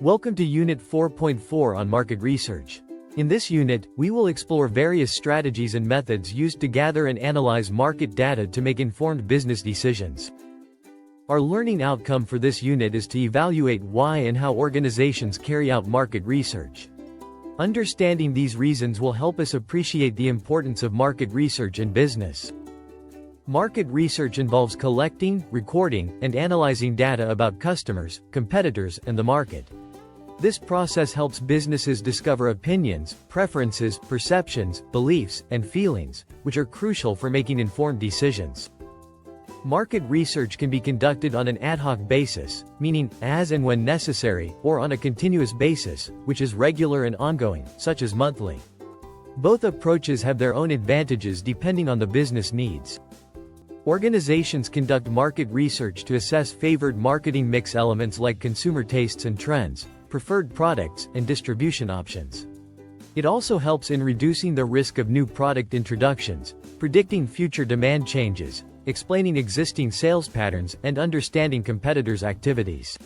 Welcome to Unit 4.4 on Market Research. In this unit, we will explore various strategies and methods used to gather and analyze market data to make informed business decisions. Our learning outcome for this unit is to evaluate why and how organizations carry out market research. Understanding these reasons will help us appreciate the importance of market research in business. Market research involves collecting, recording, and analyzing data about customers, competitors, and the market. This process helps businesses discover opinions, preferences, perceptions, beliefs, and feelings, which are crucial for making informed decisions. Market research can be conducted on an ad hoc basis, meaning as and when necessary, or on a continuous basis, which is regular and ongoing, such as monthly. Both approaches have their own advantages depending on the business needs. Organizations conduct market research to assess favored marketing mix elements like consumer tastes and trends, preferred products, and distribution options. It also helps in reducing the risk of new product introductions, predicting future demand changes, explaining existing sales patterns, and understanding competitors' activities.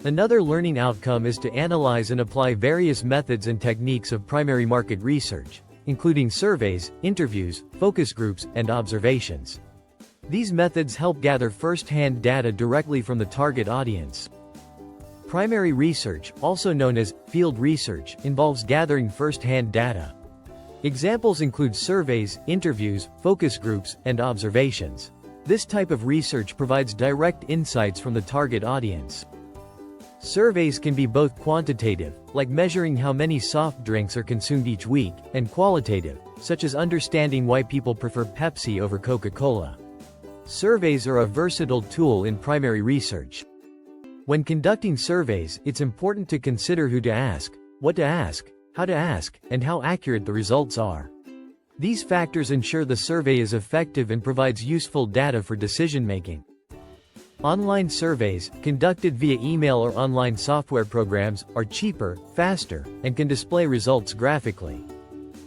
Another learning outcome is to analyze and apply various methods and techniques of primary market research, including surveys, interviews, focus groups, and observations. These methods help gather first-hand data directly from the target audience. Primary research, also known as field research, involves gathering first-hand data. Examples include surveys, interviews, focus groups, and observations. This type of research provides direct insights from the target audience. Surveys can be both quantitative, like measuring how many soft drinks are consumed each week, and qualitative, such as understanding why people prefer Pepsi over Coca-Cola. Surveys are a versatile tool in primary research. When conducting surveys, it's important to consider who to ask, what to ask, how to ask, and how accurate the results are. These factors ensure the survey is effective and provides useful data for decision-making. Online surveys, conducted via email or online software programs, are cheaper, faster, and can display results graphically.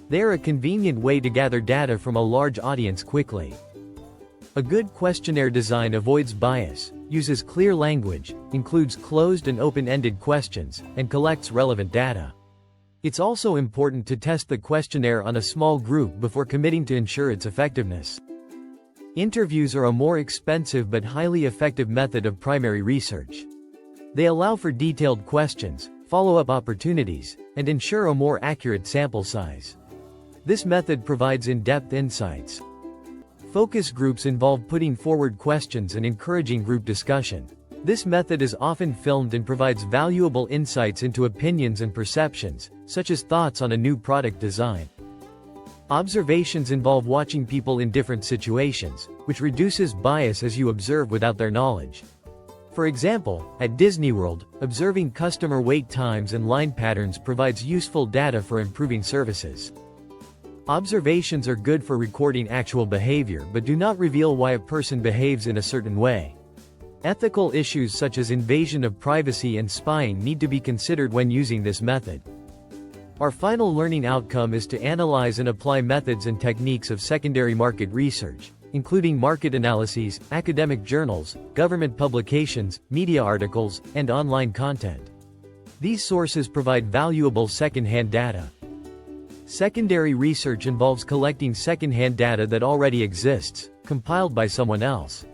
They are a convenient way to gather data from a large audience quickly. A good questionnaire design avoids bias, uses clear language, includes closed and open-ended questions, and collects relevant data. It's also important to test the questionnaire on a small group before committing to ensure its effectiveness. Interviews are a more expensive but highly effective method of primary research. They allow for detailed questions, follow-up opportunities, and ensure a more accurate sample size. This method provides in-depth insights. Focus groups involve putting forward questions and encouraging group discussion. This method is often filmed and provides valuable insights into opinions and perceptions, such as thoughts on a new product design. Observations involve watching people in different situations, which reduces bias as you observe without their knowledge. For example, at Disney World, observing customer wait times and line patterns provides useful data for improving services. Observations are good for recording actual behavior but do not reveal why a person behaves in a certain way. Ethical issues such as invasion of privacy and spying need to be considered when using this method. Our final learning outcome is to analyze and apply methods and techniques of secondary market research, including market analyses, academic journals, government publications, media articles, and online content. These sources provide valuable second-hand data. Secondary research involves collecting second-hand data that already exists, compiled by someone else.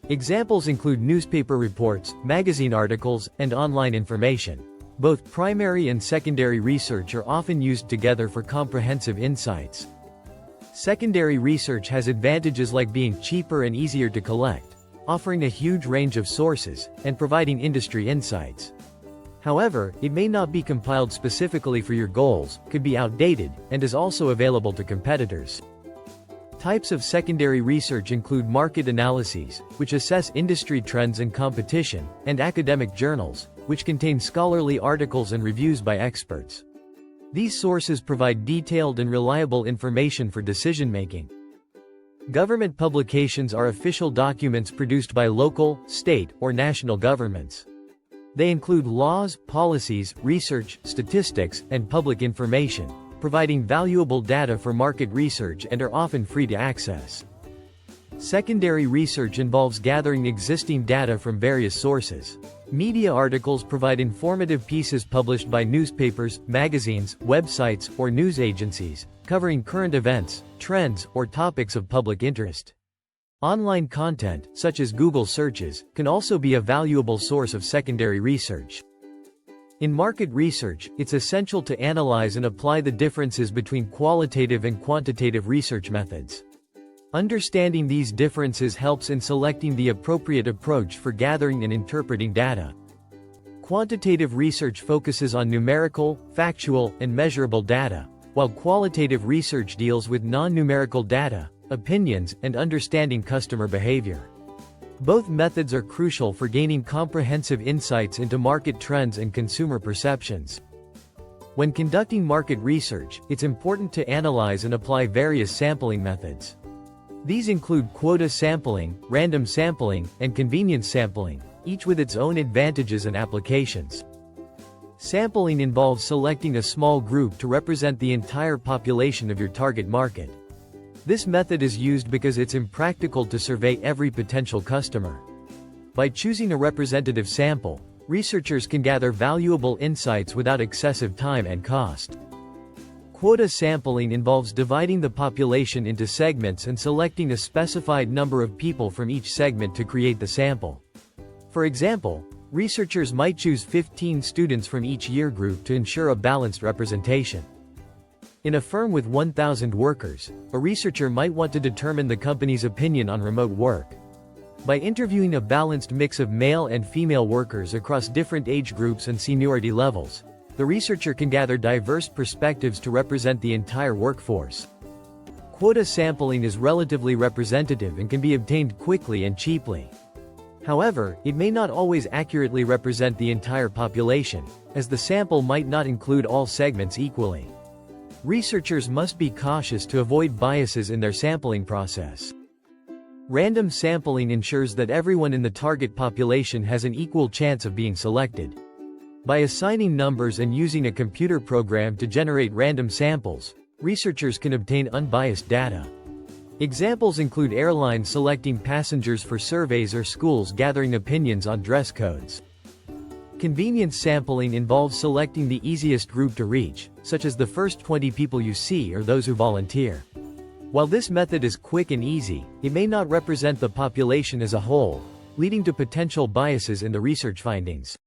Examples include newspaper reports, magazine articles, and online information. Both primary and secondary research are often used together for comprehensive insights. Secondary research has advantages like being cheaper and easier to collect, offering a huge range of sources, and providing industry insights. However, it may not be compiled specifically for your goals, could be outdated, and is also available to competitors. Types of secondary research include market analyses, which assess industry trends and competition, and academic journals, which contain scholarly articles and reviews by experts. These sources provide detailed and reliable information for decision-making. Government publications are official documents produced by local, state, or national governments. They include laws, policies, research, statistics, and public information, providing valuable data for market research and are often free to access. Secondary research involves gathering existing data from various sources. Media articles provide informative pieces published by newspapers, magazines, websites, or news agencies, covering current events, trends, or topics of public interest. Online content, such as Google searches, can also be a valuable source of secondary research. In market research, it's essential to analyze and apply the differences between qualitative and quantitative research methods. Understanding these differences helps in selecting the appropriate approach for gathering and interpreting data. Quantitative research focuses on numerical, factual, and measurable data, while qualitative research deals with non-numerical data, opinions, and understanding customer behavior. Both methods are crucial for gaining comprehensive insights into market trends and consumer perceptions. When conducting market research, it's important to analyze and apply various sampling methods. These include quota sampling, random sampling, and convenience sampling, each with its own advantages and applications. Sampling involves selecting a small group to represent the entire population of your target market. This method is used because it's impractical to survey every potential customer. By choosing a representative sample, researchers can gather valuable insights without excessive time and cost. Quota sampling involves dividing the population into segments and selecting a specified number of people from each segment to create the sample. For example, researchers might choose 15 students from each year group to ensure a balanced representation. In a firm with 1,000 workers, a researcher might want to determine the company's opinion on remote work. By interviewing a balanced mix of male and female workers across different age groups and seniority levels, the researcher can gather diverse perspectives to represent the entire workforce. Quota sampling is relatively representative and can be obtained quickly and cheaply. However, it may not always accurately represent the entire population, as the sample might not include all segments equally. Researchers must be cautious to avoid biases in their sampling process. Random sampling ensures that everyone in the target population has an equal chance of being selected. By assigning numbers and using a computer program to generate random samples, researchers can obtain unbiased data. Examples include airlines selecting passengers for surveys or schools gathering opinions on dress codes. Convenience sampling involves selecting the easiest group to reach, such as the first 20 people you see or those who volunteer. While this method is quick and easy, it may not represent the population as a whole, leading to potential biases in the research findings.